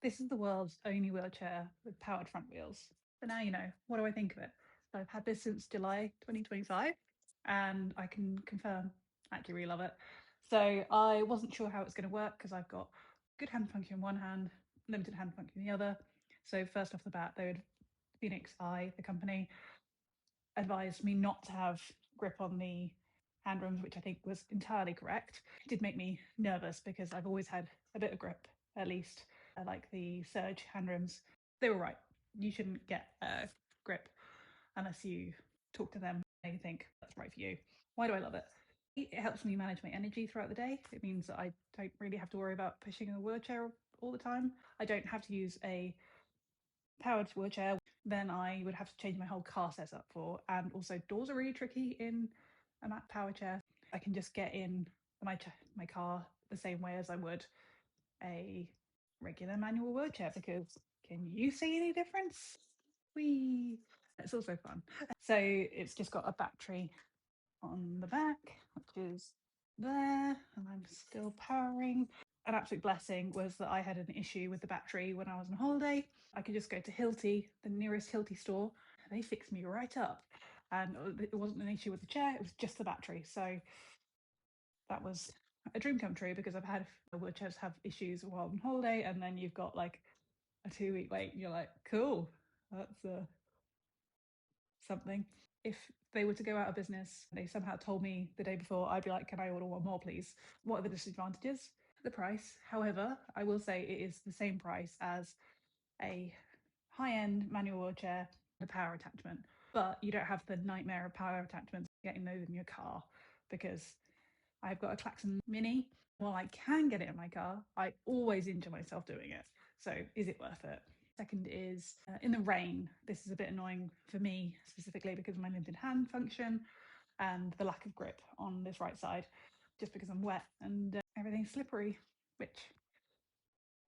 This is the world's only wheelchair with powered front wheels. But now you know, what do I think of it? So I've had this since July 2025 and I can confirm I actually really love it. So I wasn't sure how it's going to work because I've got good hand function in one hand, limited hand function in the other. So first off the bat, they would Phoenix Eye, the company, advised me not to have grip on the hand rooms, which I think was entirely correct. It did make me nervous because I've always had a bit of grip, at least. I like the Surge hand rooms. They were right. You shouldn't get a grip unless you talk to them and you think that's right for you. Why do I love it? It helps me manage my energy throughout the day. It means that I don't really have to worry about pushing a wheelchair all the time. I don't have to use a powered wheelchair, then I would have to change my whole car setup for. And also, doors are really tricky in a power chair. I can just get in my car the same way as I would a regular manual wheelchair because can you see any difference? It's also fun. So it's just got a battery on the back, which is there, and I'm still powering. An absolute blessing was that I had an issue with the battery when I was on holiday. I could just go to Hilti, the nearest Hilti store. They fixed me right up. And it wasn't an issue with the chair, it was just the battery. So that was a dream come true because I've had wheelchairs have issues while on holiday, and then you've got like a 2 week wait, and you're like, cool, that's something. If they were to go out of business, they somehow told me the day before, I'd be like, can I order one more, please? What are the disadvantages? The price. However, I will say it is the same price as a high-end manual wheelchair, the power attachment. But you don't have the nightmare of power attachments getting those in your car because I've got a Klaxon Mini. While I can get it in my car, I always injure myself doing it. So is it worth it? Second is in the rain. This is a bit annoying for me specifically because of my limited hand function and the lack of grip on this right side, just because I'm wet and everything's slippery, which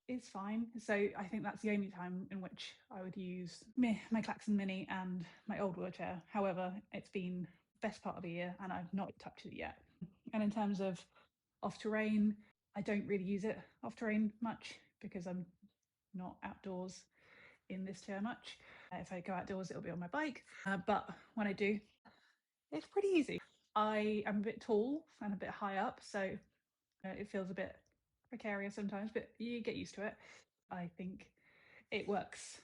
is fine. So I think that's the only time in which I would use my Klaxon Mini and my old wheelchair. However, it's been best part of a year and I've not touched it yet. And in terms of off terrain, I don't really use it off terrain much because I'm not outdoors in this chair much. If I go outdoors, it'll be on my bike. But when I do, it's pretty easy. I am a bit tall and a bit high up, so it feels a bit precarious sometimes, but you get used to it. I think it works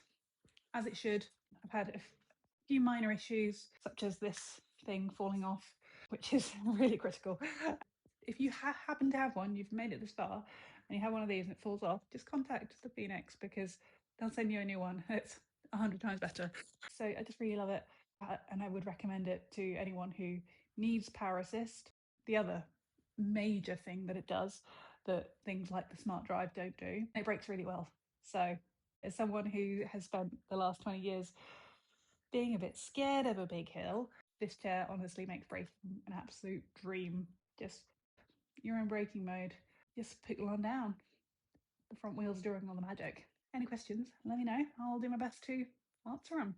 as it should. I've had a few minor issues, such as this thing falling off, which is really critical. If you happen to have one, you've made it this far, and you have one of these and it falls off, just contact the Phoenix because they'll send you a new one. It's 100 times better. So I just really love it, and I would recommend it to anyone who needs power assist. The other major thing that it does that things like the smart drive don't do, it brakes really well. So as someone who has spent the last 20 years being a bit scared of a big hill, this chair honestly makes braking an absolute dream. Just you're in braking mode, just put your arm down. The front wheel's doing all the magic. Any questions? Let me know. I'll do my best to answer them.